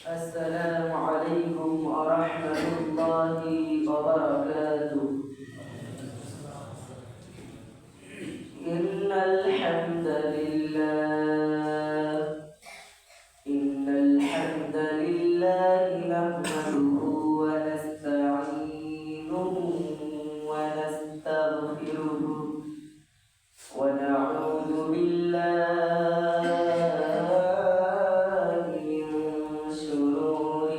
السلام عليكم ورحمة الله وبركاته. إن الحمد لله نحمده ونستعينه ونستغفره ونعوذ بالله من شرور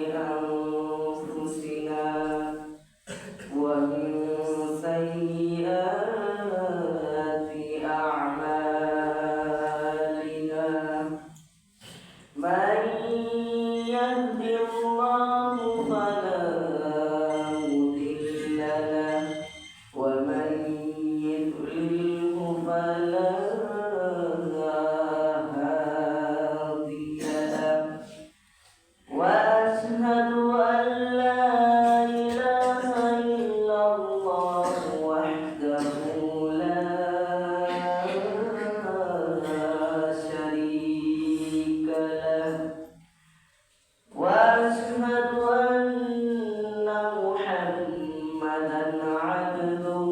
أنفسنا ومن سيئات أعمالنا. من يهد الله فلا مضل له ومن يضلله فلا هادي له. وأشهد أن لا إله إلا الله وحده لا شريك له. وأشهد أن محمدا عبده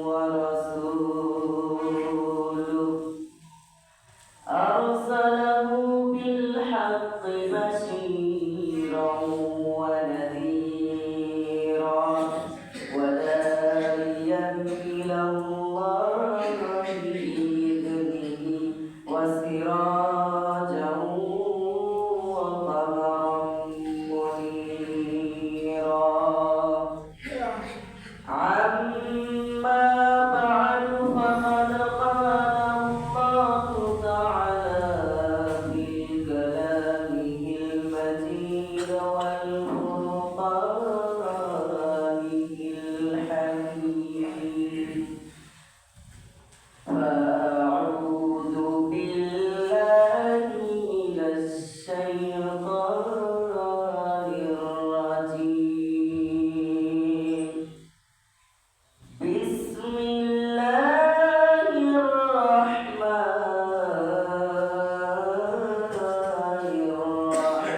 ورسوله أرسله بالحق بشيرا ونذيرا وداعيا إلى الله بإذنه وسراجا وقمرا منيرا. عما بعد فقد قال الله تعالى في كلامه المجيد والفرقانه الحميد. فأعوذ بالله من الشيطان الرجيم. بسم الله الرحمن الرحيم.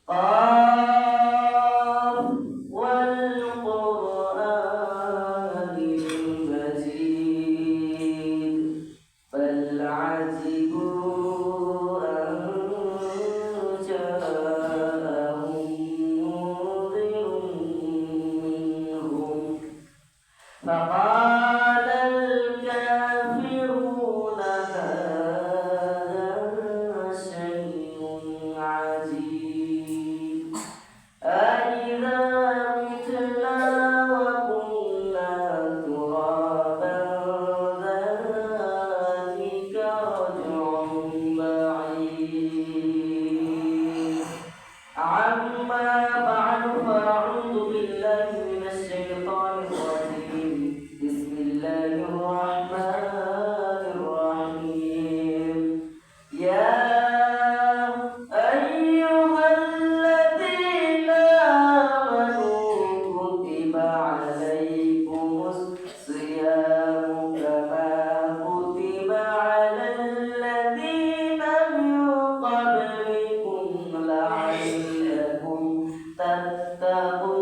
قاف والقرآن المجيد بل عجبوا أن جاءهم منذر منهم فقال الكافرون هذا شيء عجيب. أإذا متنا وكنا ترابا ذلك رجع بعيد. عما بعد فأعوذ بالله من الشيطان الرجيم. بسم الله الرحمن الرحيم. يا أيها الذين آمنوا كتب عليكم الصيام كما كتب على الذين من قبلكم لعلكم تتقون.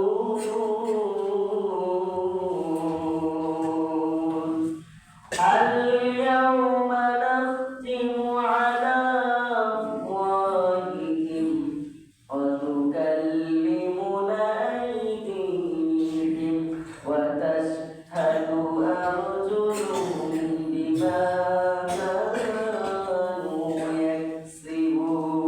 اليوم نختم على أفواههم وتكلمنا أيديهم وتشهد أرجلهم بما كانوا يكسبون.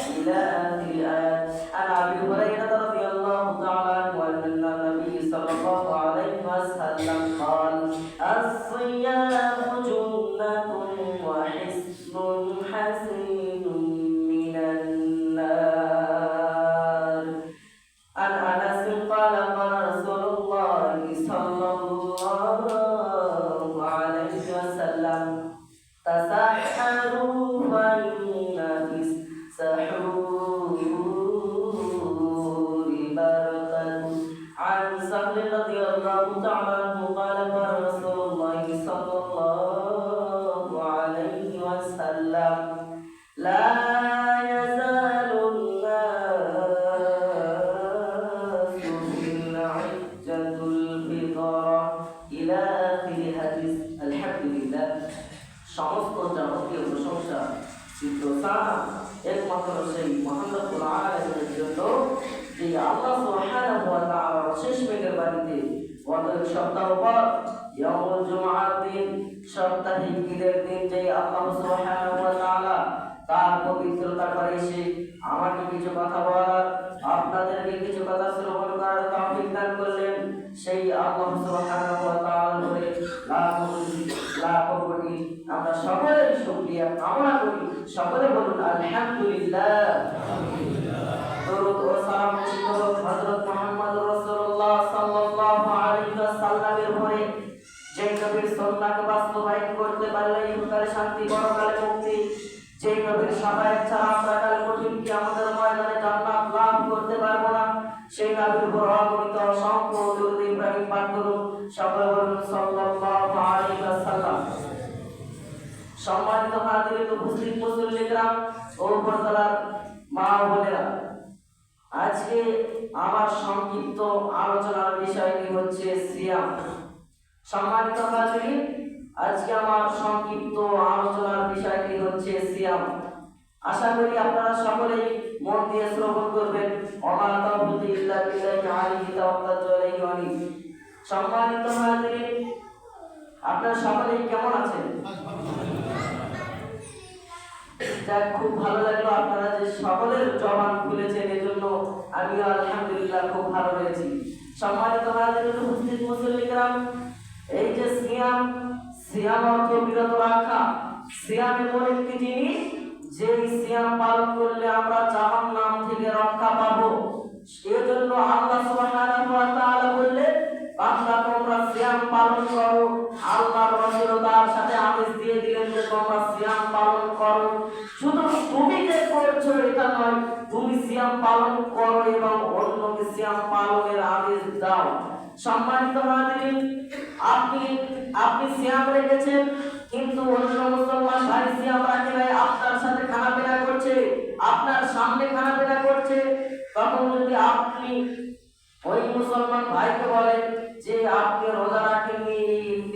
إلى آخر الآيات. عن أبي هريرة رضي الله تعالى عنه أن النبي صلى الله عليه وسلم قال: الصيام جنة وحصن حسين من النار. عن أنس قال: قال رسول الله صلى الله عليه وسلم: تسحروا فإن في السحور بركة. عن سهل رضي الله تعالى عنه قال: قال رسول الله চিত্তসানা একমাত্র সেই মহান রব্বুল আলামিনের জন্য যে আল্লাহ সুবহানাহু ওয়া তাআলা শেষ মেঘের বাড়িতে গত এক সপ্তাহ পর ইয়াউমুল জুমআর দিন সাপ্তাহিক ঈদের দিন যে আল্লাহ সুবহানাহু ওয়া তাআলা তার পবিত্রতা করে এসে আমাকে কিছু কথা বলার, আপনাদেরকে কিছু কথা শ্রবণ করার তৌফিক দান করলেন। সেই আল্লাহ সুবহানাহু ওয়া তাআলার উপরে লাখ কোটি আমরা সকলের শুকরিয়া কামনা করি। সকলে বলুন আলহামদুলিল্লাহ। দরুদ ও সালাম বর্ষিত হোক হযরত মুহাম্মদ রাসূলুল্লাহ সাল্লাল্লাহু আলাইহি ওয়াসাল্লামের উপরে, যে নবীর সুন্নাহকে বাস্তবায়ন করতে পারলে ইহকালে শান্তি পরকালে মুক্তি, যে নবীর শাফায়াত ছাড়া আমরা কাল কঠিন কিয়ামতের ময়দানে জান্নাত লাভ করতে পারবো না, সেই নবীর উপর অগণিত অসংখ্য দরুদ ইব্রাহিম পাঠ করুন। সকলে বলুন সাল্লাল্লাহু আলাইহি ওয়াসাল্লাম। সম্মানিত হাজিরিন, উপস্থিত মুসল্লি کرام ও পর্দার মা ও বোনেরা, আজকে আমার সংক্ষিপ্ত আলোচনার বিষয়টি হচ্ছে সিয়াম। সম্মানিত হাজিরিন, আজকে আমার সংক্ষিপ্ত আলোচনার বিষয়টি হচ্ছে সিয়াম। আশা করি আপনারা সকলেই মন দিয়ে শ্রবণ করবেন। ওমা তাওফিকি ইল্লা বিল্লাহি আলাইহি তাওয়াক্কালতু আলাইহি ওয়া আলাইহি। সম্মানিত হাজিরিন, আপনারা সকলেই কেমন আছেন? যাক, খুব ভালো লাগলো আপনারা যে সকলের জবান খুলেছেন, এজন্য আমি আলহামদুলিল্লাহ খুব ভালো রয়েছি। সম্মানিত হাজিরিন, উপস্থিত মুসল্লি کرام, এই যে সিয়াম অর্থ বিরত রাখা। সিয়াম এমন একটি জিনিস যে সিয়াম পালন করলে আমরা জাহান্নাম থেকে রক্ষা পাবো। এজন্য আল্লাহ সুবহানাহু ওয়া তাআলা বললেন, বান্দা তোমরা সিয়াম পালন করো। আল্লাহর রাসূল তার সাথে আদেশ দিয়ে দিলেন যে তোমরা সিয়াম পালন করো। শুধু তুমি যে করছো এটা নয়, তুমি সিয়াম পালন করো এবং অন্যকে সিয়াম পালনের আদেশ দাও। সম্মানিত হাজিরিন, আপনি সিয়াম রেখেছেন কিন্তু অন্য মুসলমান ভাই সিয়াম রাখে নাই, আপনার সাথে খানাপিনা করছে, আপনার সামনে খানাপিনা করছে, তখন যদি আপনি ওই মুসলমান ভাইকে বলেন যে আপনি রোজা রাখেননি,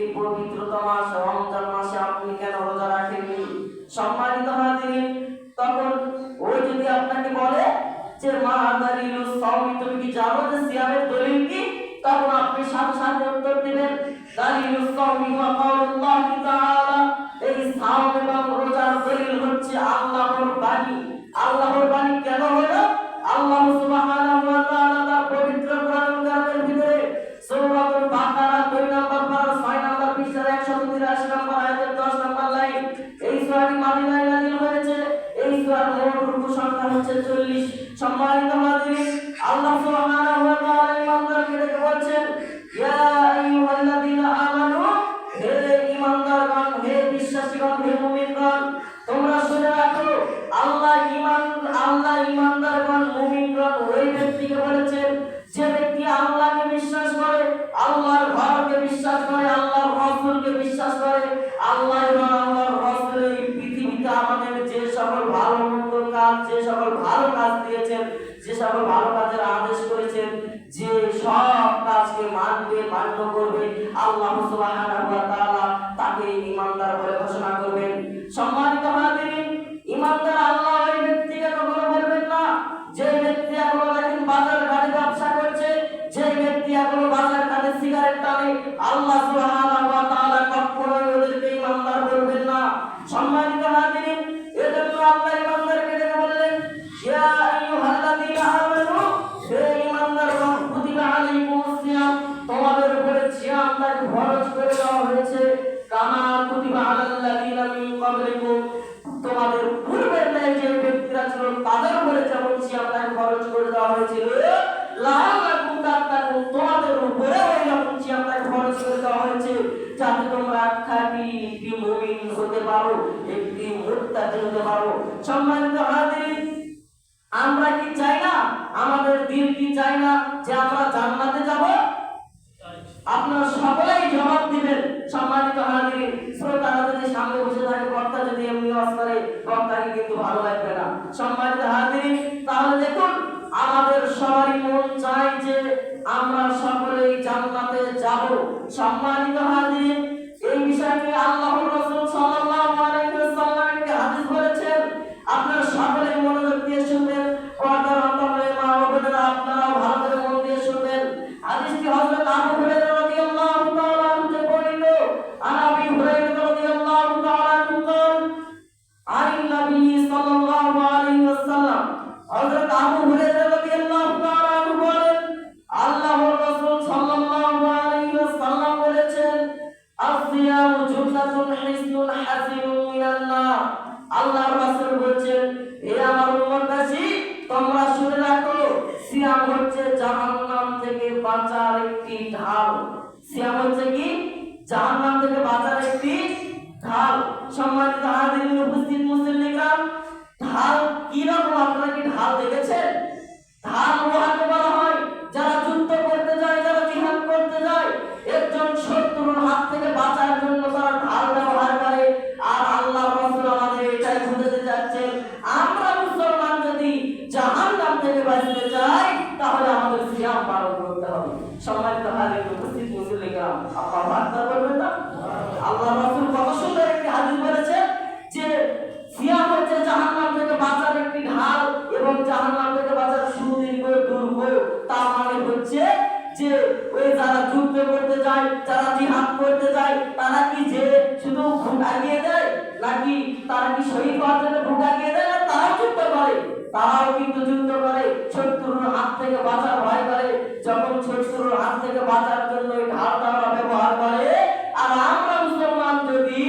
এই পবিত্রতম মাস রমজান মাসে আপনি কেন রোজা রাখেননি? সম্মানিত হাজিরিন, তখন ওই যদি আপনাকে বলে যে মা দালিলুস সাওমি, তুমি কি জানো যে সিয়ামের দলিল কি? তখন আপনি সাথে সাথে উত্তর দিবেন দালিলুস সাওমি ওয়া কাউলুল্লাহি তাআলা, এই সাওম এবং রোজার দলিল হচ্ছে আল্লাহর বাণী। আল্লাহর বাণী কেন হলো? আল্লাহ সুবহানাহু ওয়া তাআলা তার পবিত্র কোরআন কারিমের ভিতরে সূরাতুল বাকারা 2 নম্বর পারা 6 নম্বর পৃষ্ঠার 183 নম্বর আয়াতের 10 নম্বর লাইন, এই সূরাটি মদিনায় নাযিল হয়েছে। এই সূরার মোট রুকু সংখ্যা হচ্ছে 40। সম্মানিত হাজিরিন, আল্লাহ সুবহানাহু ওয়া তাআলা ইমানদারকে ডেকে বলছেন, ইয়া আইয়ুহাল্লাযীনা আমানু, হে ঈমানদারগণ, হে বিশ্বাসীগণ, হে মুমিনগণ, তোমরা শুনে রাখো, আল্লাহ ঈমানদারগণ মুমিনগণ ওই ব্যক্তিকে বলেছেন যে ব্যক্তি আল্লাহকে বিশ্বাস করে, আল্লাহর ঘরকে বিশ্বাস করে, আল্লাহর রাসূলকে বিশ্বাস করে। আল্লাহ এবং আল্লাহর রাসূল এই পৃথিবীতে আমাদের যে সকল ভালো মন্দ কাজ, যে সকল ভালো কাজ দিয়েছেন, যে সকল ভালো কাজের আদেশ করেছেন, যে সব কাজকে মানবে, মান্য করবে, আল্লাহ সুবহানাহু ওয়া তাআলা তাকে ঈমানদার বলে ঘোষণা করবেন। সম্মানিত হাজিরিন, ঈমানদার আল্লাহ ওই ব্যক্তিকে কখনো বলবেন না যে ব্যক্তি এখনো দেখেন বাজার ঘাটে ব্যবসা করছে, যে ব্যক্তি এখনো বাজার ঘাটে সিগারেট টানে, আল্লাহ সুবহানাহু ওয়া তাআলা কখনোই ওদেরকে ঈমানদার বলবেন না। সম্মানিত হাজিরিন, এজন্য আল্লাহ ঈমানদারকে ডেকে বললেন, ইয়া আইয়ুহাল্লাযীনা আমানু, হে ঈমানদারগণ, কুতিবা আলাইকুমুস সিয়াম, তোমাদের উপরে সিয়ামটাকে ফরজ করে দেওয়া হয়েছে, কামা কুতিবা আলাল্লাযীনা মিন ক্বাবলিকুম, তোমাদের পূর্বের ন্যায় যে ব্যক্তিরা ছিল তাদের উপরে যেমন সিয়ামটাকে ফরজ করে দেওয়া হয়েছিল, লাআল্লাকুম তাত্তাকুন, তোমাদের উপরে ওইরকম সিয়ামটাকে ফরজ করে দেওয়া হয়েছে যাতে তোমরা খাঁটি একটি মুমিন হতে পারো, একটি মুত্তাকি হতে পারো। সম্মানিত হাজিরিন, আমরা কি চাই না, আমাদের দিল কি চাই না যে আমরা জান্নাতে যাব? আপনারা সকলেই জবাব দিবেন। সম্মানিত হাজিরিন, শ্রোতারা যদি সামনে বসে থাকে, বক্তা যদি এমনি ওয়াজ করে, বক্তাকে কিন্তু ভালো লাগবে না। সম্মানিত হাজিরিন, তাহলে দেখুন আমাদের সবারই মন চায় যে আমরা সকলেই জান্নাতে যাব। সম্মানিত হাজিরিন, এই বিষয়টি আল্লাহর রাসূল সাল্লাল্লাহু আলাইহি ওয়াসাল্লাম হাদিস বলেছেন, বাঁচার একটি ঢাল। সিয়াম হচ্ছে কি? জাহান্নাম থেকে বাঁচার একটি ঢাল। সম্মানিত হাজিরিন উপস্থিত মুসল্লিগণ, ঢাল কি রকম আপনারা কি ঢাল দেখেছেন? ঢাল লোহাকে বলা হয়। যারা যুদ্ধ করতে যায়, যারা জিহাদ করতে যায়, একজন শত্রুর হাত থেকে বাঁচার জন্য তারা ঢাল ব্যবহার করে। আর আল্লাহর রাসূল আমাদের এটাই বুঝাতে যাচ্ছেন, আমরা মুসলমান যদি জাহান্নাম থেকে বাঁচতে চাই তাহলে আমাদের সিয়াম পালন করতে হবে। সম্মানিত হাজিরিন উপস্থিত মুসল্লিগণ, আপনারা বার্তা করবেন না? আল্লাহর রাসূল কত সুন্দর একটি হাদিস বলেছেন যে সিয়াম হচ্ছে জাহান্নাম থেকে বাঁচার একটি ঢাল এবং জাহান্নাম থেকে বাঁচার সুদীর্ঘ দুর্গ। তার মানে হচ্ছে যে ওই যারা যুদ্ধ করতে যায়, যারা জিহাদ করতে যায়, তারা কি যে শুধু ভোট আগিয়ে দেয়, নাকি তারা কি শহীদ হওয়ার জন্য ভোট আগিয়ে দেয়? না, তারাও যুদ্ধ করে। তারাও কিন্তু যুদ্ধ করে, শত্রুর হাত থেকে বাঁচার ভয় করে। যখন শত্রুর হাত থেকে বাঁচার জন্য ওই ঢালটা ব্যবহার করে, আর আমরা মুসলমান যদি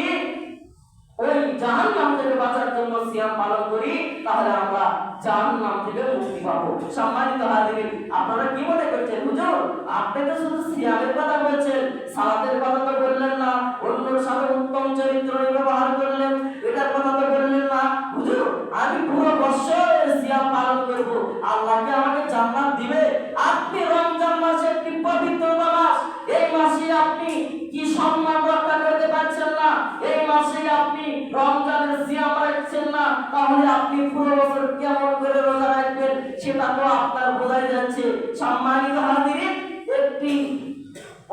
ওই জাহান্নাম থেকে বাঁচার জন্য সিয়াম পালন করি তাহলে আমরা জাহান্নাম থেকে মুক্তি পাবো। সম্মানিত হাজিরিন, আপনারা কি মনে করছেন হুজুর আপনি তো শুধু সিয়ামের কথা বলছেন, সালাতের কথা তো বললেন না, অন্যর সাথে উত্তম চরিত্র ব্যবহার করলেন এটার কথা তো বললেন না। হুজুর আমি পুরো বছর সিয়াম পালন করব, আল্লাহ কি আমাকে জান্নাত দিবে? আপনি রমজান মাসে একটি পবিত্র মাস, এই মাসে আপনি কি সম্মান রক্ষা করতে পারছেন না, এই মাসে আপনি রমজানের সিয়াম রাখছেন না, তাহলে আপনি পুরো বছর কেমন করে রোজা রাখবেন সেটা তো আপনার বোঝাই যাচ্ছে। সম্মানিত হাজিরিন, একটি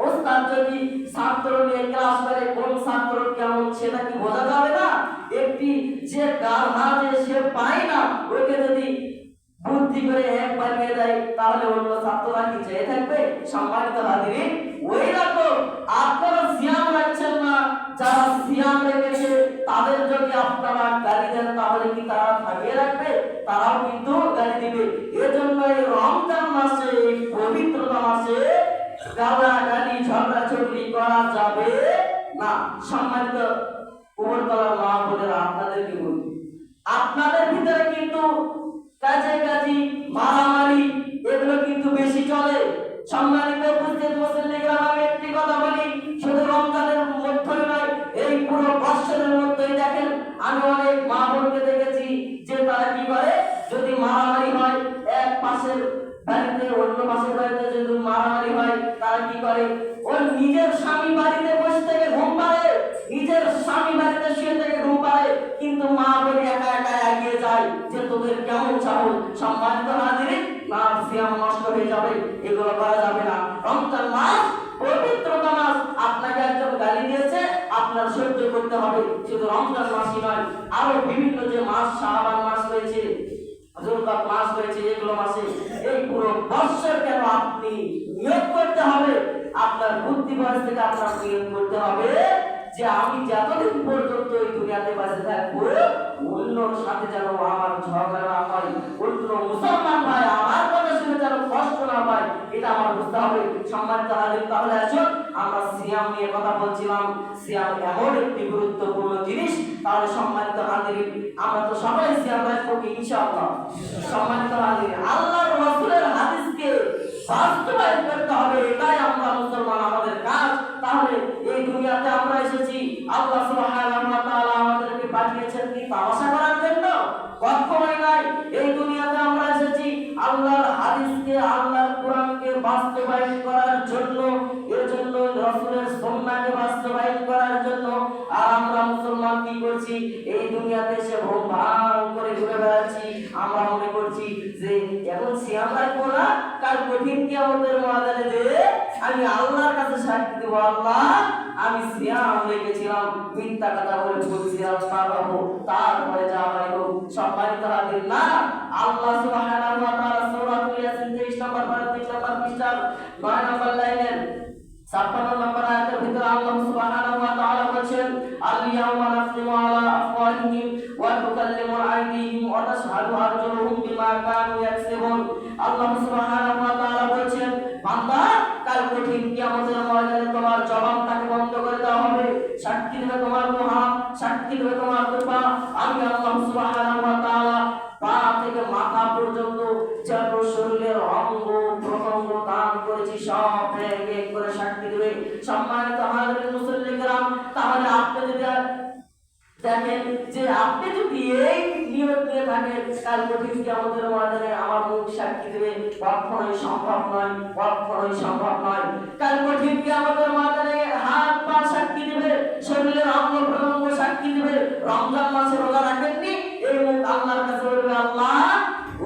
ওস্তাদ যদি ছাত্র নিয়ে ক্লাস করে কোন ছাত্র কেমন সেটা কি বোঝা যাবে না? একটি যে গাধা যে সে পায় না, ওকে যদি বুদ্ধি করে এক বানিয়ে দেয় তাহলে অন্য ছাত্ররা কি চেয়ে থাকবে? সম্মানিত হাজিরিন, ওই রকম আপনারা সিয়াম রাখছেন না, যারা সিয়াম রেখেছে তাদের যদি আপনারা গালি দেন তাহলে কি তারা থাকিয়ে রাখবে? তারাও কিন্তু গালি দিবে। এজন্য এই রমজান মাসে, এই পবিত্রতা মাসে গালাগালি ঝগড়াঝগড়ি করা যাবে না। সম্মানিত উপরতলার মা বোনেরা, আপনাদেরকে বলি, আপনাদের ভিতরে কিন্তু কাজে কাজী মারামারি এগুলো কিন্তু বেশি চলে। সম্মানিত উপস্থিত মুসল্লিগণ, আমি একটি কথা বলি, শুধু রমজানের মধ্যে নয়, এই পুরো বছরের মধ্যেই দেখেন আমি অনেক মা বোনকে দেখেছি যে তারা কি করে, যদি মারামারি হয় এক পাশের বাড়িতে অন্য পাশের বাড়িতে যদি মারামারি হয় তারা কি করে, ওর নিজের স্বামী বাড়িতে বসে থেকে ঘুম পাড়ে, নিজের স্বামী বাড়িতে শুয়ে থেকে ঘুম পাড়ে, কিন্তু মা বোন একা একা এগিয়ে যায় যে তোদের কেমন চাও। সম্মানিত হাজিরিন, না সিয়াম নষ্ট হয়ে যাবে, এগুলো করা যাবে না। রমজান মাস পবিত্রতা মাস, আপনাকে একজন গালি দিয়েছে আপনার সহ্য করতে হবে। শুধু রমজান মাসই নয়, আরো বিভিন্ন যে মাস, শাবান মাস রয়েছে, জুলকাদ মাস রয়েছে, এগুলো মাসে এই পুরো বছর কেন আপনি নিয়োগ করতে হবে, আপনার বুদ্ধি বয়স থেকে আপনার নিয়োগ করতে হবে যে আমি যতদিন পর্যন্ত এই দুনিয়াতে বেঁচে থাকবো অন্যর সাথে যেন আমার ঝগড়া না হয়, অন্য মুসলমান ভাই আমার কথা শুনে যেন কষ্ট না পায়, এটা আমার বুঝতে হবে। সম্মানিত হাজির, তাহলে আসুন আমরা সিয়াম নিয়ে কথা বলছিলাম। সিয়াম এমন একটি গুরুত্বপূর্ণ জিনিস। তাহলে সম্মানিত হাজির, আমরা তো সবাই সিয়াম রাখবো কি ইনশাআল্লাহ? সম্মানিত হাজির, আল্লাহর রাসূলের হাদিসকে বাস্তবায়ন করতে হবে, এটাই আমরা মুসলমান আমাদের কাজ। তাহলে এই দুনিয়াতে আমরা এসেছি, আল্লাহ সুবহানাহু ওয়া তাআলা আমাদেরকে পাঠিয়েছেন কি তামাশা করার জন্য? কখনোই নাই। এই দুনিয়াতে আমরা এসেছি আল্লাহর হাদিসকে, আল্লাহর কোরআনকে বাস্তবায়ন করার জন্য, এর জন্য রাসূলের সুন্নাহকে বাস্তবায়ন করার জন্য। আর আমরা মুসলমান কি করছি? এই দুনিয়াতে এসে ভোগ ভাঙ করে ঘুরে বেড়াচ্ছি। আমরা মনে করছি যে এখন সিয়াম রাখবো না, কাল কঠিন কিয়ামতের ময়দানে যে আমি আল্লাহর কাছে সাক্ষী দেব, আল্লাহ আমি সিয়াম রেখেছিলাম, মিথ্যা কথা বলে বলছিলাম তারপরে যা হয় হোক। সম্মানিত হাজির, না, আল্লাহ সুবহানাহু ওয়া তাআলা সূরা ইয়াসিন 23 নম্বর পারা 3 নম্বর পৃষ্ঠার 9 নম্বর লাইনের 56 নম্বর আয়াতের ভিতরে আল্লাহ সুবহানাহু ওয়া তাআলা বলেন, আল-ইয়াওমা নাখতিমু আলা আফওয়াহিহিম ওয়া তুকাল্লিমুনা আইদিহিম ওয়া তাশহাদু আরজুলুহুম বিমা কানু ইয়াকসিবুন। আল্লাহ সুবহানাহু ওয়া তাআলা বলেন, বান্দা কাল কঠিন কিয়ামতের ময়দানে তোমার জবানটাকে বন্ধ করে দেওয়া হবে, সাক্ষী দেবে তোমার মুখ, সাক্ষী দেবে তোমার পা। আমি আল্লাহ সুবহানাহু ওয়া তাআলা পা থেকে মাথা পর্যন্ত যত শরীরের অঙ্গ প্রত্যঙ্গ দান করেছি সব এক এক করে সাক্ষী দেবে। সম্মানিত হাজির মুসল্লি کرام, তাহলে আপনি যদি দেখেন যে আপনি যদি এই নিয়ত নিয়ে থাকেন কাল কঠিন কিয়ামতের ময়দানে আমার মুখ সাক্ষী দেবে, কখনোই সম্ভব নয়, কখনোই সম্ভব নয়। কাল কঠিন কিয়ামতের ময়দানে হাত পা সাক্ষী দেবে, শরীরের অঙ্গ প্রত্যঙ্গ সাক্ষী দেবে। রমজান মাসে রোজা রাখেননি, এই মুখ আল্লাহর কাছে বলবে আল্লাহ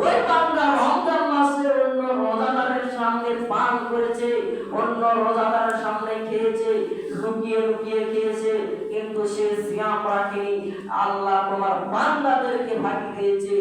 ওই বান্দা রমজান মাসে অন্য রোজাদারের সামনে পান করেছে, অন্য রোজাদারের সামনে খেয়েছে, লুকিয়ে লুকিয়ে খেয়েছে, কিন্তু সে সিয়াম রাখেনি। আল্লাহ তোমার বান্দাদেরকে ফাঁকি দিয়েছে,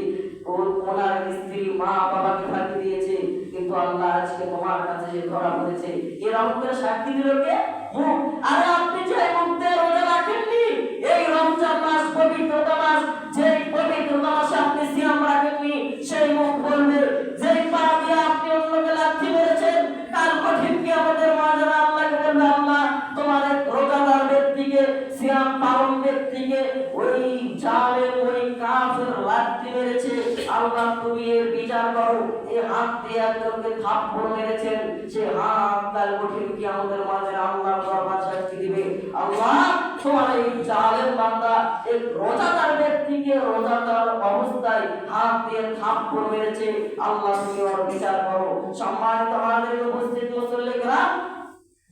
ওনার স্ত্রী মা বাবাকে ফাঁকি দিয়েছে, কিন্তু আল্লাহ আজকে তোমার কাছে যে ধরা পড়েছে। এরকম করে সাক্ষী দিল কে? মুখ। আরে আপনি যে মুখ দিয়ে রোজা রাখেননি, এই রমজান মাস পবিত্রতা মাস, যেই পবিত্রতা মাসে আপনি সিয়াম রাখেননি, সেই মুখ বলবে যেই পা দিয়ে আপনি অন্যকে লাথি মেরেছেন, কাল কঠিন কিয়ামতের ময়দানে আল্লাহকে বলবে আল্লাহ তোমার এক রোজাদার ব্যক্তিকে, সিয়াম পালন ব্যক্তিকে ওই জালেম ওই কাফের লাথি মেরেছে, আল্লাহ তুমি এর বিচার করো। এই হাত দিয়ে একজনকে থাপ্পড় মেরেছেন, সে হাত কাল কঠিন কিয়ামতের ময়দানে আল্লাহর দরবারে সাক্ষী দিবে আল্লাহ তোমার এই জালেম বান্দা এক রোজাদার ব্যক্তিকে রোজাদার অবস্থায় হাত দিয়ে থাপ্পড় মেরেছে, আল্লাহ তুমি ওর বিচার করো। সম্মানিত হাজির উপস্থিত মুসল্লি کرام,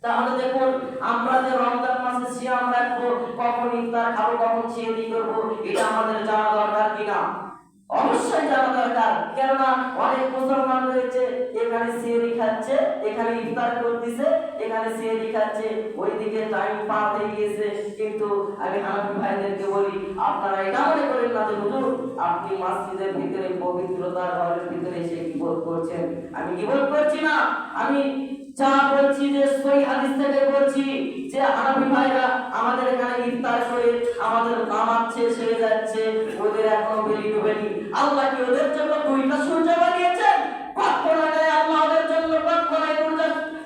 তাহলে দেখুন আমরা যে রমজান মাসে সিয়াম রাখবো, কখন ইফতার খাবো, কখন সেহরি করবো, এটা আমাদের জানা দরকার কিনা? অবশ্যই জানা দরকার। কেননা অনেক মুসলমান রয়েছে এখানে সেহরি খাচ্ছে, এখানে ইফতার করতেছে, এখানে সেহরি খাচ্ছে, ওইদিকে টাইম পার হয়ে গিয়েছে। কিন্তু আমি হানাফি ভাইদেরকে বলি আপনারা এটা মনে করেন না যে হুজুর আপনি মসজিদের ভিতরে পবিত্রতা ঘরের ভিতরে এসে গীবত করছেন। আমি গীবত করছি না, আমি যা বলছি যে সহি হাদিস থেকে বলছি যে হানাফি ভাইরা আমাদের এখানে ইফতার করে আমাদের নামাজ শেষ হয়ে যাচ্ছে, ওদের এখনো বেলি ডুবেনি। আল্লাহ কি ওদের জন্য দুইটা সূর্য বানিয়েছেন? কখনো নয়, আল্লাহ ওদের জন্য কখনো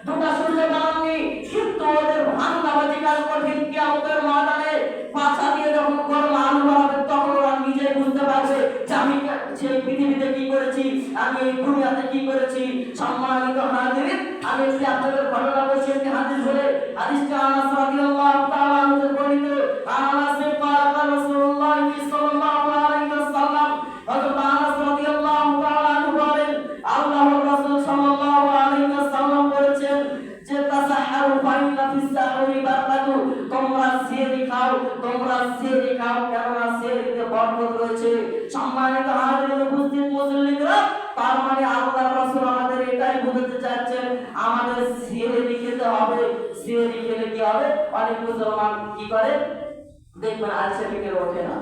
দুটা সূর্য বানাননি। কিন্তু ওদের ভান্ডাবাজি কাল কঠিন কিয়ামতের ময়দানে পাছা দিয়ে যখন গরম আলু বানাবে, তখন ওরা নিজেই বুঝতে পারবে যে আমি সেই পৃথিবীতে কি করেছি, আমি এই দুনিয়াতে কি করেছি। সম্মানিত হাজির, আমি একটি আপনাদের ঘটনা বলছি, একটি হাদিস বলে। হাদিসটা আনাস রাদিয়াল্লাহু তাআলা আনহু বর্ণিত। আনাস পাক রাসূলুল্লাহ সাল্লাল্লাহু আলাইহি ওয়াসাল্লাম, হযরত আনাস রাদিয়াল্লাহু তাআলা আনহু বলেন আল্লাহর রাসূল সাল্লাল্লাহু আলাইহি ওয়াসাল্লাম বলেছেন যে তাসাহহারু ফাইন্না ফিস সাহরি বারাকাতু, তোমরা সেহরি খাও, তোমরা সেহরি খাও, কেননা সেহরিতে বরকত রয়েছে। সম্মানিত হাজির উপস্থিত মুসল্লি کرام, তার মানে আল্লাহর রাসূল আমাদের এটাই বোঝাতে চাচ্ছেন আমাদের সেহরি খেতে হবে। সেহরি খেলে কি হবে? অনেক মুসলমান কি করে দেখবেন আজকে বিকেল ওঠে না,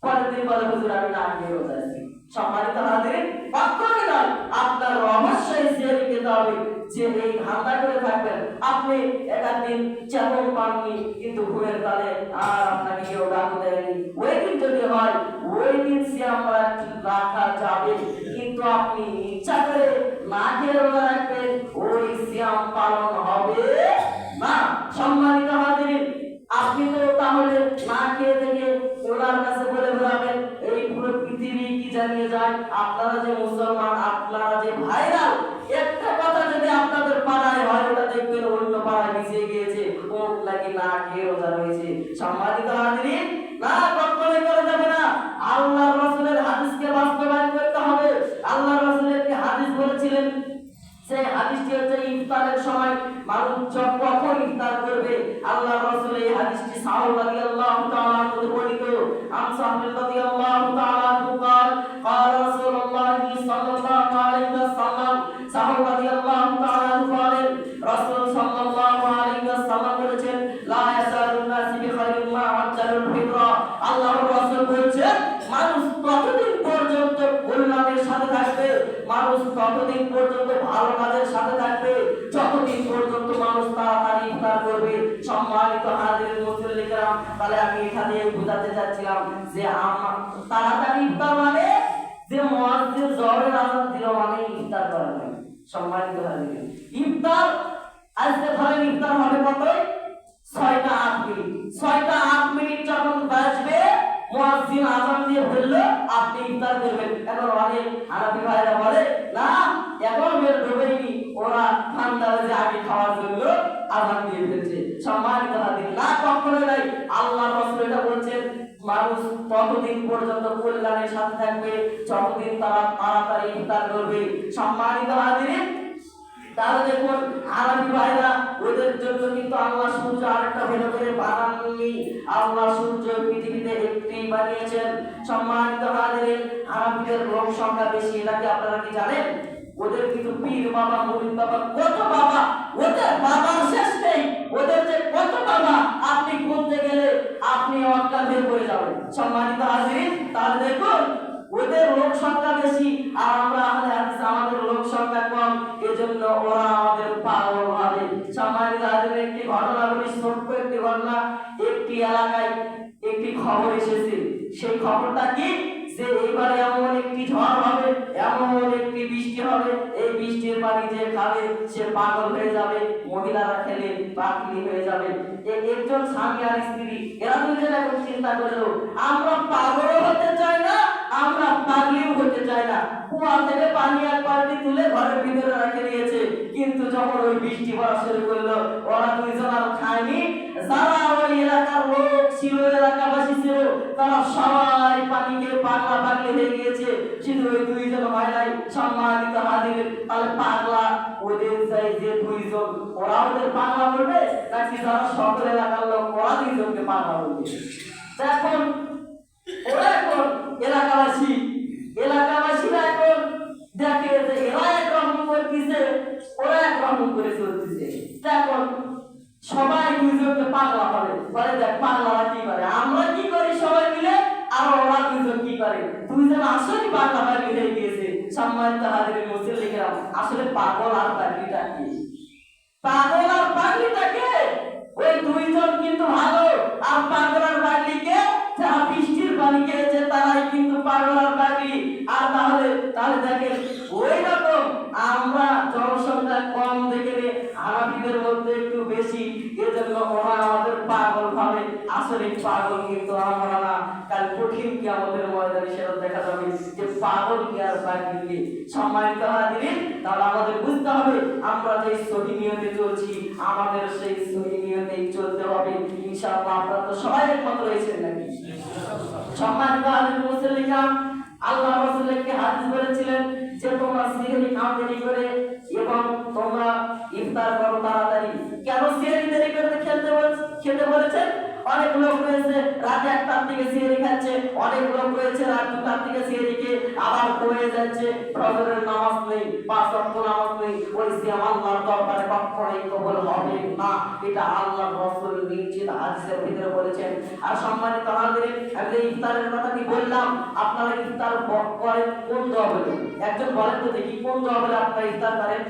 পরের দিন বলে হুজুর আমি না খেয়ে রোজা আছি। সম্মানিত হাজির, কখনোই নয়, আপনার অবশ্যই সেহরি খেতে হবে। যে এই ধান্দা করে থাকবেন, আপনি একদিন চেতন পাননি কিন্তু ঘুমের তালে আর আপনাকে কেউ ডাক দেয়নি, ওই দিন যদি হয় ওই দিন সিয়াম রাখা যাবে, কিন্তু আপনি ইচ্ছা করে না খেয়ে রোজা রাখবেন, ওই সিয়াম পালন হবে না। সম্মানিত হাজির, আপনি তো তাহলে না খেয়ে থেকে ওনার কাছে বলে বেড়াবেন এই পুরো পৃথিবী কি জানিয়ে যায় আপনারা যে মুসলমান, আপনারা যে ভাইরা। একটা কথা যদি আপনাদের পাড়ায় হয়, ওটা দেখবেন অন্য পাড়ায় মিশে গিয়েছে, ওর নাকি না খেয়ে রোজা রয়েছে। সম্মানিত হাজির, না কখনোই করা যাবে না। আল্লাহর রাসূলের হাদিসকে বাস্তবায়ন করতে হবে। আল্লাহর রাসূল একটি হাদিস বলেছিলেন, সেই হাদিসটি হচ্ছে ইফতারের সময় মানুষ কখন ইফতার করবে। আল্লাহর রাসূল এই হাদিসটি সাহাবা রাদিয়াল্লাহু তাআলা আনহু বর্ণিত। সাহাবা রাদিয়াল্লাহু তাআলা আনহু قال قال رسول الله صلى الله عليه وسلم, সাহাবা রাদিয়াল্লাহু তাআলা আনহু বলেন রাসূল সাল্লাল্লাহু আলাইহি ওয়াসাল্লাম বলেছেন লা ইয়াসালুন নাস বিখাইরিন মা আজ্জালুল ফিতরা। আল্লাহর রাসূল বলেছেন মানুষ ততদিন পর্যন্ত কল্যাণের সাথে থাকবে, মানুষ ততদিন পর্যন্ত ভালো কাজের সাথে থাকবে যতদিন পর্যন্ত মানুষ তাড়াতাড়ি ইফতার করবে। সম্মানিত হাজির মুসল্লি کرام, তাহলে আমি এখানে বোঝাতে চাচ্ছিলাম যে তাড়াতাড়ি ইফতার মানে যে মুয়াজ্জিন জোহরের আযান দিল মানে ইফতার করা নয়। সম্মানিত হাজির, ইফতার আজকে ধরেন ইফতার হবে কত? 6টা 8 মিনিট। 6টা 8 মিনিট যখন বাজবে মুয়াজ্জিন আযান দিয়ে বললো আপনি ইফতার করবেন। এখন অনেক হানাফি ভাইরা বলে না এখন বের ডুবেনি, ওরা ঠান্ডা হয়ে আগে খাওয়ার জন্য আযান দিয়ে ফেলছে। সম্মানিত হাজিরিন, না কখনোই নাই। আল্লাহর রাসূল এটা বলছেন, মানুষ ততদিন পর্যন্ত কল্যাণের সাথে থাকবে যতদিন তারা তাড়াতাড়ি ইফতার করবে। সম্মানিত হাজিরিন, তাহলে দেখুন আরবি ভাইরা, ওদের জন্য কিন্তু আল্লাহ সূর্য আরেকটা ভেদ করে বানাননি। আল্লাহ সূর্য পৃথিবীতে একটি বানিয়েছেন। সম্মানিত হাজিরিন, আরবিদের লোক সংখ্যা বেশি, এটা কি আপনারা কি জানেন? ওদের কিন্তু পীর বাবা, মুরিদ বাবা, কত বাবা, ওদের বাবার শেষ নেই। ওদের যে কত বাবা, আপনি বলতে গেলে আপনি অজ্ঞান হয়ে পড়ে যাবেন। সম্মানিত হাজিরিন, তাহলে দেখুন ওদের লোক সংখ্যা বেশি আর আমরা আহলে হাদিস আমাদের লোক সংখ্যা কম, এজন্য ওরা আমাদের পাগল ভাবে। সম্মানিত হাজিরিন, একটি ঘটনা বলি, ছোট্ট একটি ঘটনা। একটি এলাকায় একটি খবর এসেছে। সেই খবরটা কি, যে এবারে এমন একটি ঝড় হবে, এমন একটি বৃষ্টি হবে, এই বৃষ্টির পানি যে খাবে সে পাগল হয়ে যাবে, মহিলারা খেলে পাগলি হয়ে যাবে। একজন স্বামী আর স্ত্রী, এরা দুজন এখন চিন্তা করলো, আমরা পাগল হতে চাই না, আমরা পাগলিও হতে চাই না। কুয়া থেকে পানি এক বালতি তুলে ঘরের ভিতরে রেখে দিয়েছে, কিন্তু যখন ওই বৃষ্টি পড়া শুরু করলো, ওরা দুইজন আর খায়নি। যারা ওই এলাকার লোক ছিল, এলাকাবাসী ছিল, তারা সবাই পানিকে পাগলা পাগলি হয়ে গিয়েছে, শুধু ওই দুইজন হয় নাই। সম্মানিত হাজির, তাহলে পাগলা ওদের চাই যে দুইজন, ওরা ওদের পাগলা বলবে নাকি যারা সকল এলাকার লোক ওরা দুইজনকে পাগলা বলবে? এখন ওরা এখন এলাকাবাসীরা এখন দেখে যে এরা একরকম করতেছে, ওরা একরকম করে চলতেছে। এখন সবাই দুইজনকে পাগলা হবে, বলে দেখ পাগলারা কি করে, আমরা কি করি সবাই মিলে, আর ওরা দুইজন কি করে। দুইজন আসলে পাগলা পাগলি হয়ে গিয়েছে। সম্মানিত হাজির মুসলিমরা, আসলে পাগল আর পাগলিটা কি? পাগল আর পাগলিটাকে ওই দুইজন কিন্তু ভালো, আর পাগল আর পাগলিকে যারা বৃষ্টির পানি খেয়েছে তারাই কিন্তু পাগল আর পাগলি। আর তাহলে দেখেন ওই রকম আমরা জনসংখ্যা কম দেখে আরবিদের মধ্যে একটু বেশি, এজন্য ওরা আমাদের পাগল ভাবে। আসলে পাগল কিন্তু আমরা না। কাল কঠিন কিয়ামতের ময়দানে সেটা দেখা যাবে যে পাগল কি আর পাগল কি। সম্মানিত হাজিরিন, তাহলে আমাদের বুঝতে হবে আমরা যে সহি নিয়তে চলছি, আমাদের সেই সহি নিয়তেই চলতে হবে ইনশাআল্লাহ। আপনারা তো সবাই একমত রয়েছেন নাকি? সম্মানিত হাজিরিন মুসলিম, আল্লাহ রাসূল একটি হাদিস বলেছিলেন যে তোমরা সিহরি খাও দেরি করে এবং তোমরা ইফতার করো তাড়াতাড়ি। কেন সিহরি দেরি করে খেতে বলেছেন? অনেক লোক রয়েছে রাত 1টার দিকে সিহরি খাচ্ছে, অনেক লোক রয়েছে রাত 2টার দিকে সিহরি খেয়ে আবার হয়ে যাচ্ছে ফজরের নামাজ নেই, 5 ওয়াক্ত নামাজ নেই। ওই সিয়াম আল্লাহর দরবারে কখনোই কবুল হবে না, এটা আল্লাহর রাসূল নিশ্চিত হাদিসের ভিতরে বলেছেন। আর সম্মানিত হাজিরিন, আমি ইফতারের কথাটি বললাম, আপনারা ইফতার করেন কোন দোয়া বলে? একজন বলেন তো দেখি, কোন দোয়া বলে আপনারা ইফতার করেন?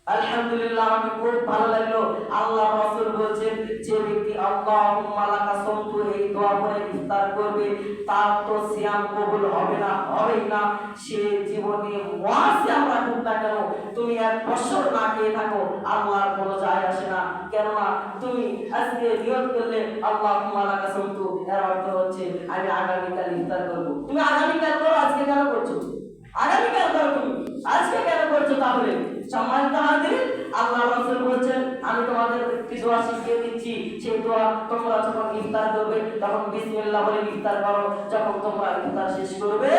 আলহামদুলিল্লাহ, আমি খুব ভালো লাগলো। আল্লাহ রাসূল বলেছেন যে ব্যক্তি আল্লাহুম্মা লাকা সামতু এই দোয়া পড়ে ইফতার করবে তার তো সিয়াম কবুল হবে না, হবেই না। সে জীবনে ওয়াসিয়াম রাখুক না কেন, তুমি 1 বছর না খেয়ে থাকো, আল্লাহর কোনো যায় আসে না। কেননা তুমি আজকে নিয়ত করলে আল্লাহুম্মা লাকা সামতু, এর অর্থ হচ্ছে আমি আগামীকাল ইফতার করব। তুমি আগামীকাল করো, আজকে কেন করছো? আগামীকাল করো, তুমি আজকে কেন করছো? তাহলে সম্মানিত হাজিরিন, আল্লাহ রাসূল বলেছেন আমি তোমাদের একটি দোয়া শিখিয়ে দিচ্ছি, সেই দোয়া তোমরা যখন ইফতার করবে তখন বিসমিল্লাহ বলে ইফতার করো, যখন তোমরা ইফতার শেষ করবে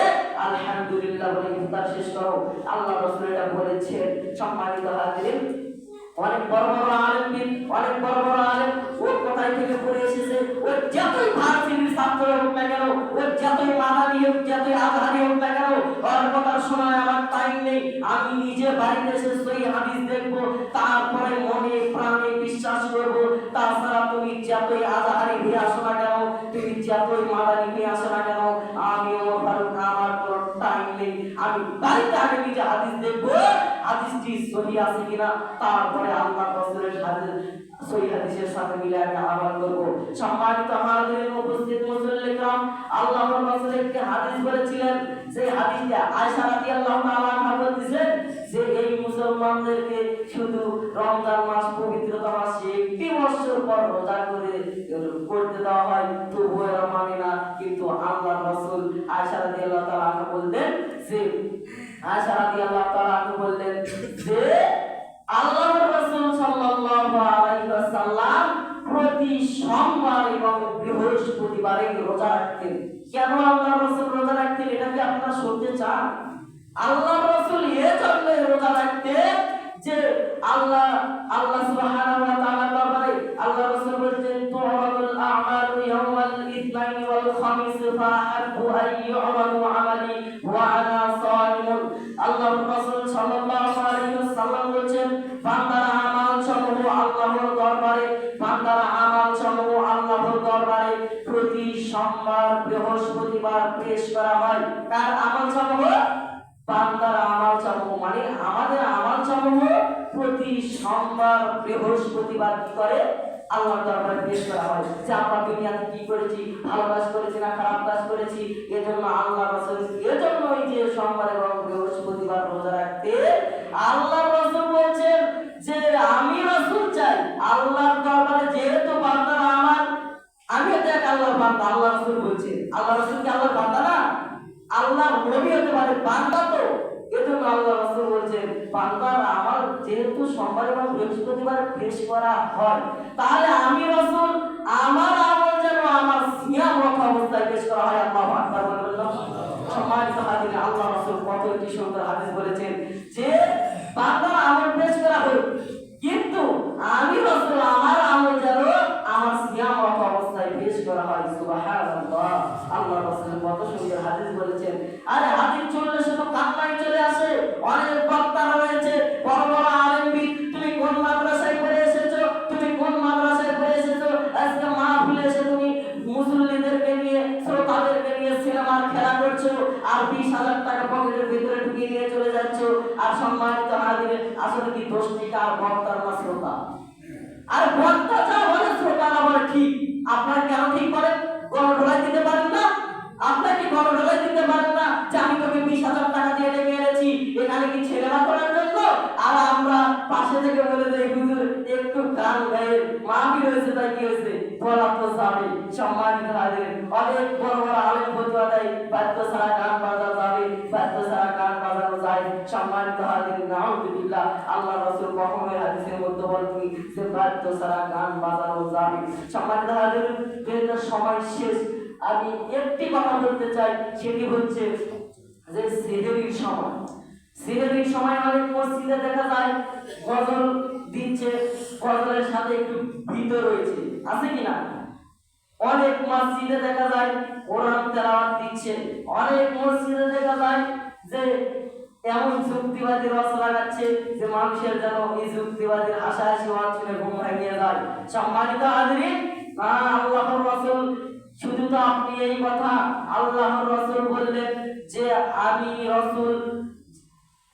আলহামদুলিল্লাহ বলে ইফতার শেষ করো। আল্লাহ রাসূল এটা বলেছেন। সম্মানিত হাজিরিন, অনেক বড় বড় আলেম, অনেক বড় বড় আলেম ওর কোথায় থেকে পড়ে এসেছে, ওর যতই ভার্সিটির ছাত্র হোক না কেন, ওর যতই মাদানি হোক, যতই আজহারি হোক না কেন, ওর কথা শোনার আমার টাইম নেই। আমি নিজে বাড়িতে এসে সহি হাদিস দেখবো, তারপরে মনে প্রাণে বিশ্বাস করবো। তাছাড়া তুমি যতই আজহারি হয়ে আসো না কেন, তুমি যতই মাদানি হয়ে আসো না কেন, আমি ওমর ফারুক, আমার কোনো টাইম নেই। আমি বাড়িতে আগে নিজে হাদিস দেখবো, হাদিসটি সহি আছে কিনা, তারপরে আল্লাহ রাসূলের হাদিস সহি হাদিসের সাথে মিলিয়ে আমি আমল করব। সম্মানিত হাজিরিন, উপস্থিত মুসল্লি کرام, আল্লাহর রাসূল একটি হাদিস বলেছিলেন, সেই হাদিসটা আয়েশা রাদিয়াল্লাহু তাআলা আনহা বলতেছেন যে এই মুসলমানদেরকে শুধু রমজান মাস, পবিত্রতা মাসে একটি বছর পর রোজা করতে দেওয়া হয়, তবুও এরা মানে না। কিন্তু আল্লাহর রাসূল আয়েশা রাদিয়াল্লাহু তাআলা আনহা বললেন যে আয়েশা রাদিয়াল্লাহু তাআলা আনহা বললেন যে আল্লাহর রাসূল সাল্লাল্লাহু প্রতি সোমবার এবং বৃহস্পতিবারে রোজা রাখতেন। কেন আল্লাহ রাসূল রোজা রাখতেন এটা কি আপনারা শুনতে চান? আল্লাহ রাসূল এজন্য রোজা রাখতেন যে আল্লাহ সুবহানাহু ওয়া তাআলা দরবারে আল্লাহ রাসূল বলেছেন তু'রাদুল আ'মালু ইয়াওমাল ইসনাইনি ওয়াল খামিস ফাআহাব্বু আন ইউ'রাদু আমালি ওয়া আনা সাইমুন। আল্লাহ রাসূল সাল্লাল্লাহু আলাইহি ওয়াসাল্লাম বলেছেন বান্দার আমাল সমূহ আল্লাহর দরবারে প্রতি সোমবার বৃহস্পতিবার পেশ করা হয়। কার আমল সমূহ? বান্দার আমল সমূহ, মানে আমাদের আমল সমূহ প্রতি সোমবার বৃহস্পতিবার কি করে? আল্লাহর দরবারে পেশ করা হয়। যে আমরা দুনিয়াতে কি করেছি, ভালো কাজ করেছি না খারাপ কাজ করেছি, এজন্য আল্লাহ রাসূল এজন্য এই যে সোমবার এবং বৃহস্পতিবার রোজা রাখতে আল্লাহ রাসূল বলেছেন যে আমি রাসূল চাই আল্লাহর দরবারে যেহেতু বান্দার আমল, আমি তো এক আল্লাহর বান্দা। আল্লাহ রাসূল বলছেন, আল্লাহ রাসূল কি আল্লাহর বান্দা না? আল্লাহর নবী হতে পারে, বান্দা তো। এজন্য আল্লাহ রাসূল বলেছেন বান্দার আমল যেহেতু সোমবার এবং বৃহস্পতিবার পেশ করা হয়, তাহলে আমি রাসূল আমার আমল যেন আমার সিয়ামরত অবস্থায় পেশ করা হয়। আল্লাহু আকবার বলবেন। সম্মানিত হাজির, আল্লাহ রাসূল কত একটি সুন্দর হাদিস বলেছেন যে বান্দার আমল পেশ করা হোক, কিন্তু আমি রাসূল আমার আমল যেন আমার সিয়ামরত অবস্থায় পেশ করা হয়। সুবহানাল্লাহ, আল্লাহ রাসূল কত সুন্দর হাদিস বলেছেন। আরে হাদিস চললে শুধু কান্নাই চলে আসে। অনেক বক্তা রয়েছে, বড় বড় আলেম, তুমি কোন মাদ্রাসায় পড়ে এসেছো, তুমি কোন মাদ্রাসায় পড়ে এসেছো, আজকে মাহফিলে এসে তুমি মুসল্লিদেরকে নিয়ে শ্রোতাদেরকে নিয়ে সিনেমার খেলা করছো আর 20,000 টাকা পকেটের ভিতরে ঢুকিয়ে নিয়ে চলে যাচ্ছো। আর সম্মানিত হাজির, আসলে কি দোষটি কার? বক্তার না শ্রোতা? আর বক্তা যা বলে শ্রোতা না বলে ঠিক। আপনারা কেন ঠিক করেন? গণঢোলাই দিতে পারেন না? আপনাকে গণঢোলাই দিতে পারেন না যে আমি তোকে 20,000 টাকা দিয়ে ডেকে এনেছি এখানে কি ছেলেরা করার জন্য? আর আমরা পাশে থেকে বলে দেই হুজুর একটু গান গায়ে মাহফিল হয়েছে, তাই কি হয়েছে বলা তো যাবে। সম্মানিত হাজির, অনেক বড় বড় আলেম ফতোয়া দেয় বাদ্য ছাড়া গান বাজা যাবে, বাদ্য ছাড়া গান বাজানো যায়। সম্মানিত হাজির, নাউযুবিল্লাহ, আল্লাহ রাসূল কখনোই হাদিসের মধ্যে বলেননি যে বাদ্য ছাড়া গান বাজানো যাবে। সম্মানিত হাজির, যেহেতু সময় শেষ, আমি একটি কথা বলতে চাই, সেটি হচ্ছে যে সেহরির সময়। সেহরির সময় অনেক মসজিদে দেখা যায় গজল দিচ্ছে, গজলের সাথে একটু ভিতর রয়েছে, আছে কিনা? অনেক মসজিদে দেখা যায় কোরআন তেলাওয়াত দিচ্ছে, অনেক মসজিদে দেখা যায় যে এমন যুক্তিবাদী রস লাগাচ্ছে যে মানুষের যেন এই যুক্তিবাদীর হাসাহাসি ওয়াজ শুনে ঘুম ভাঙিয়ে যায়। সম্মানিত হাজিরিন, আল্লাহর রাসূল শুধু তো আপনি এই কথা, আল্লাহর রাসূল বললেন যে আমি রাসূল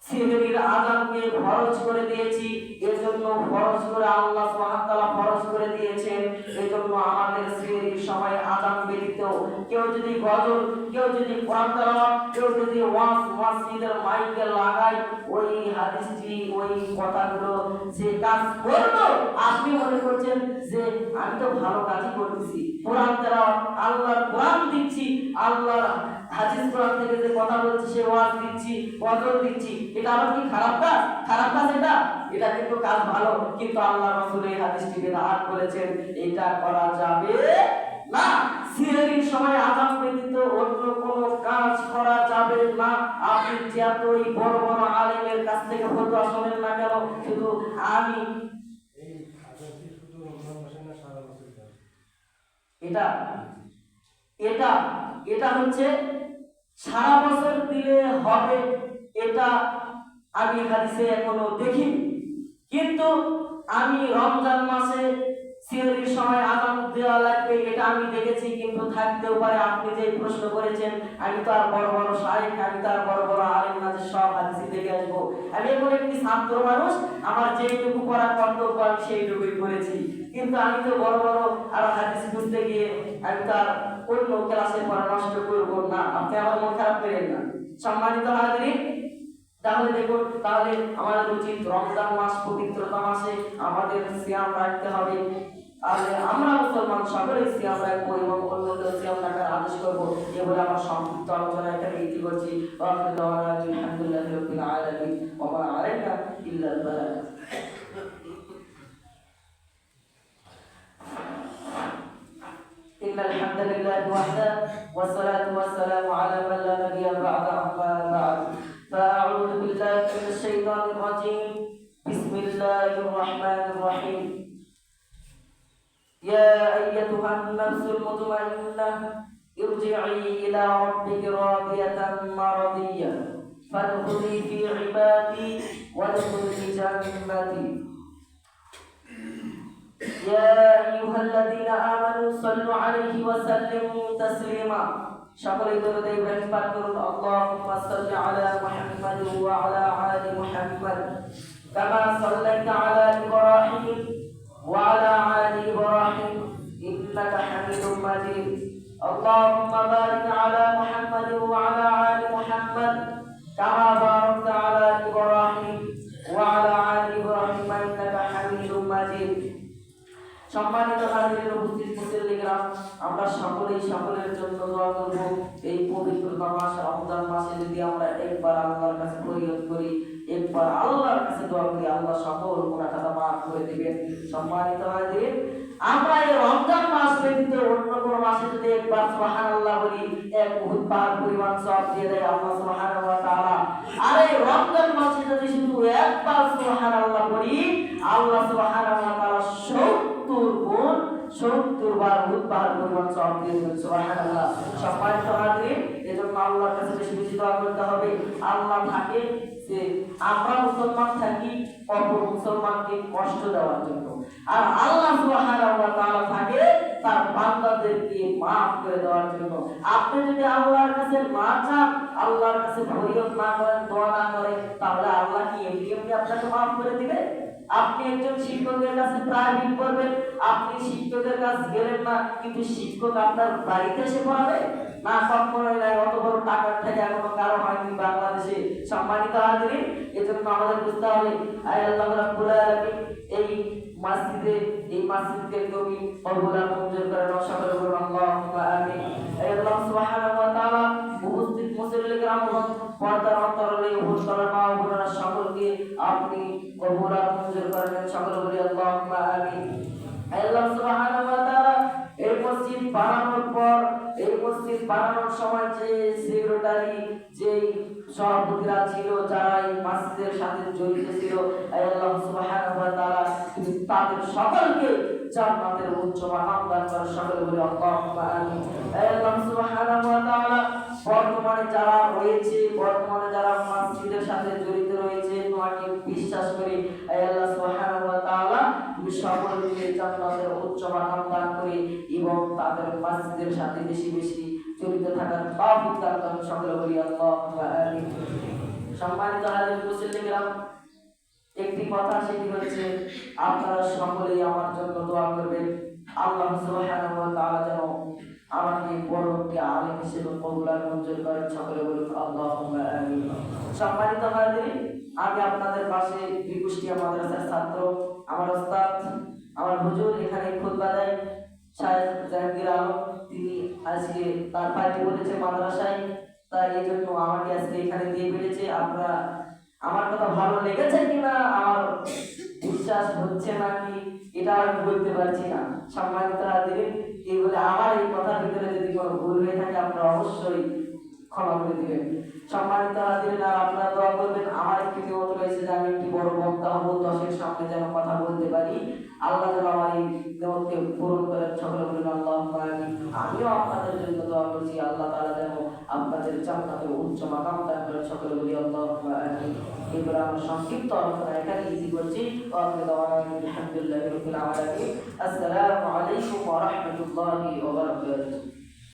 সেহরির আযানকে ফরজ করে দিয়েছি, এজন্য ফরজ করে আল্লাহ সুবহানাহু ওয়া তাআলা ফরজ করে দিয়েছেন। এজন্য আমাদের সেহরির সময় আযান ব্যতীত কেউ যদি গজল, কেউ যদি কোরআন তেলাওয়াত, কেউ যদি ওয়াজ মসজিদের মাইকে লাগায়, ওই হাদিসটি, ওই কথাগুলো যে কাজ করলো, আপনি মনে করছেন যে আমি তো ভালো কাজই করতেছি, কোরআন তেলাওয়াত, আল্লাহর কোরআন দিচ্ছি, আল্লাহর হাদিস কোরআন থেকে যে কথা বলছি সে ওয়াজ দিচ্ছি, গজল দিচ্ছি, এটা আবার কি খারাপ কাজ? খারাপ কাজ এটা কিন্তু কাজ ভালো। কিন্তু আল্লাহ রাসূল এই হাদিসটি বিদআত বলেছেন, এটা করা যাবে না। সেহরির সময় আযান ব্যতীত অন্য কোনো কাজ করা যাবে না। আপনি যতই বড় বড় আলেমের কাছ থেকে ফতোয়া শুনেন না কেন, শুধু আমি এটা হচ্ছে সারা বছর দিলে হবে, এটা আমি হাদিসে এখনো দেখিনি। কিন্তু আমি রমজান মাসে সেহরির সময় আযান দেওয়া লাগবে এটা আমি দেখেছি, কিন্তু থাকতেও পারে। আপনি যে প্রশ্ন করেছেন, আমি তো আর বড় বড় শাইখ, আমি তো আর বড় বড় আলেম না যে সব হাদিসে দেখে আসবো। আমি এখন একটি ছাত্র মানুষ, আমার যেইটুকু করার কর্তব্য আমি সেইটুকুই করেছি। কিন্তু আমি তো বড় বড় আর হাদিস বুঝতে গিয়ে আমি তো আর অন্য ক্লাসে পড়া নষ্ট করবো না। আপনি আমার মন খারাপ করেন না। সম্মানিত হাজিরিন, তাহলে দেখুন, তাহলে আমাদের উচিত রমজান মাস পবিত্রতা মাসে আমাদের সিয়াম রাখতে হবে। আর আমরা মুসলমান সকলে সিয়াম রাখবো এবং অন্যদের সিয়াম রাখার আদেশ করবো। এ বলে আমার সংক্ষিপ্ত আলোচনা এখানে ইতি করছি। আলহামদুলিল্লাহি রাব্বিল আলামিন ওয়া মা আলাইনা ইল্লাল বালাগ। إن الحمد لله وحده والصلاة والسلام على من لا نبي بعد أما بعد فأعوذ بالله من الشيطان الرجيم بسم الله الرحمن الرحيم يا أيتها النفس المطمئنة ارجعي إلى ربك راضية مرضية فادخلي في عبادي وادخلي جنتي يا أيها الذين آمنوا صلوا عليه وسلموا تسليما সকলেই দরুদ ইব্রাহিম পাঠ করুন আল্লাহুম্মা সাল্লি আলা মুহাম্মাদ ওয়া আলা আলি মুহাম্মাদ কামা সাল্লাইতা আলা ইব্রাহিম ওয়া আলা আলি ইব্রাহিম ইন্নাকা হামিদুম মাজিদ আল্লাহুম্মা বারিক আলা মুহাম্মাদ ওয়া আলা আলি মুহাম্মাদ কামা বারাকতা আলা ইব্রাহিম ওয়া আলা আলি ইব্রাহিম ইন্নাকা হামিদুম মাজিদ সম্মানিত হাজির উপস্থিত মুসল্লিরা, আমরা সকলেই সকলের জন্য দোয়া করব। এই পবিত্র মাস রমজান মাসে যদি আমরা একবার আল্লাহর কাছে ফরিয়াদ করি, একবার আল্লাহর কাছে দোয়া করি, আল্লাহ সকল গুনাহ খাতা মাফ করে দিবেন। সম্মানিত হাজির, আমরা এই রমজান মাস ব্যতীত অন্য কোনো মাসে যদি একবার সুবহানাল্লাহ বলি, এক উহুদ পাহাড় পরিমাণ সওয়াব দিয়ে দেয় আল্লাহ সুবহানাহু ওয়া তাআলা। আর এই রমজান মাসে যদি শুধু একবার সুবহানাল্লাহ বলি, আল্লাহ সুবহানাহু ওয়া তাআলা 70 বার উহুদ পাহাড় পরিমাণ সওয়াব দিয়ে দেবেন। সুবহানাল্লাহ। সম্মানিত হাজির, এজন্য আল্লাহর কাছে বেশি বেশি দোয়া করতে হবে। আল্লাহ থাকে যে আমরা মুসলমান থাকি অপর মুসলমানকে কষ্ট দেওয়ার জন্য, আর আল্লাহ সুবহানাহু ওয়া তাআলা থাকে তার বান্দাদেরকে maaf করে দেওয়ার জন্য। আপনি যদি আল্লাহর কাছে মাফ চান, আল্লাহর কাছে ফরিয়াদ না করেন, দোয়া না করেন, তাহলে আল্লাহ কি এমনি এমনি আপনাকে maaf করে দিবে? আপনি একজন শিক্ষকের কাছে প্রাইভেট করবেন, আপনি শিক্ষকের কাছে গেলেন না, কিন্তু শিক্ষক আপনার বাড়িতে এসে পড়াবে না? কখনোই নাই। অত বড় টাকার থেকে এখনো কারো হয়নি বাংলাদেশে। সম্মানিত হাজিরিন, এজন্য আমাদের বুঝতে হবে আল্লাহ রাব্বুল আলামিন এই মসজিদকে তুমি কবুল আর মঞ্জুর করেন। সকলে বলুন আল্লাহুম্মা আমিন। আল্লাহ সুবহানাহু ওয়া তাআলা উপস্থিত মুসল্লি কিরামগণ, পর্দার অন্তরালে উপস্থিত মা ও বোনেরা সকলকে আপনি কবুল আর মঞ্জুর করেন। সকলে বলি আল্লাহুম্মা আমিন। আল্লাহ সুবহানাহু ওয়া তাআলা এই মসজিদ বানানোর পর, এই মসজিদ বানানোর সময় যে সেক্রেটারি, যে সভাপতিরা ছিল, যারা এই মসজিদের সাথে জড়িত ছিল, আল্লাহ সুবহানাহু ওয়া তাআলা তাদের সকলকে জান্নাতের উচ্চ মাকাম দান করেন। সকলে বলি আল্লাহুম্মা আমিন। আল্লাহ সুবহানাহু ওয়া তাআলা বর্তমানে যারা রয়েছে, বর্তমানে যারা মসজিদের সাথে জড়িত রয়েছে, তোমাকে বিশ্বাস করি আল্লাহ সুবহানাহু ওয়া তাআলা তুমি সকলকে জান্নাতের উচ্চ মাকাম দান করে এবং তাদের মসজিদের সাথে বেশি বেশি জড়িত থাকার তৌফিক দান করেন। সকলে বলি আল্লাহুম্মা আমিন। সম্মানিত হাজির মুসল্লি কিরাম, একটি কথা সেটি হচ্ছে আপনারা সকলেই আমার জন্য দোয়া করবেন। আল্লাহ সুবহানাহু ওয়া তাআলা যেন আমাকে বড় একটি আলেম হিসেবে কবুল আর মঞ্জুর করেন। সকলে বলুন আল্লাহুম্মা আমিন। সম্মানিত হাজিরিন, আমি আপনাদের পাশে বিকুষ্টিয়া মাদ্রাসার ছাত্র, আমার ওস্তাদ, আমার হুজুর এখানে খুতবা দেয় শায়েখ জাহাঙ্গীর আলম। তিনি আজকে তার পাইতে বলেছে মাদ্রাসায়, তাই এই জন্য আমাকে আজকে এখানে দিয়ে ফেলেছে। আপনারা আমার কথা ভালো লেগেছে কিনা আমার বিশ্বাস হচ্ছে নাকি এটা আমি বলতে পারছি না। সম্মানিত হাজিরিন, এই বলে আমার এই কথার ভিতরে যদি কোনো ভুল হয়ে থাকে আপনারা অবশ্যই ক্ষমা করে দিবেন। সম্মানিত হাজিরিন, আর আপনারা দোয়া করবেন। আমার একটি নিয়ত রয়েছে যে আমি একটি বড় বক্তা হব, 10-এর সামনে যেন কথা বলতে পারি। আল্লাহ যেন আমার এই নিয়তকে পূরণ করেন। সকলে বলুন আল্লাহুম্মা আমিন। আমিও আপনাদের জন্য দোয়া করছি, আল্লাহ তাআলা যেন আপনাদের জান্নাতে উচ্চ মাকাম দান করেন। সকলে বলি আল্লাহুম্মা আমিন। এবার আমরা সংক্ষিপ্ত আলোচনা এখানে ইতি করছি। আলহামদুলিল্লাহি রাব্বিল আলামিন। আসসালামু আলাইকুম ওয়া রাহমাতুল্লাহি ওয়া বারাকাতুহু।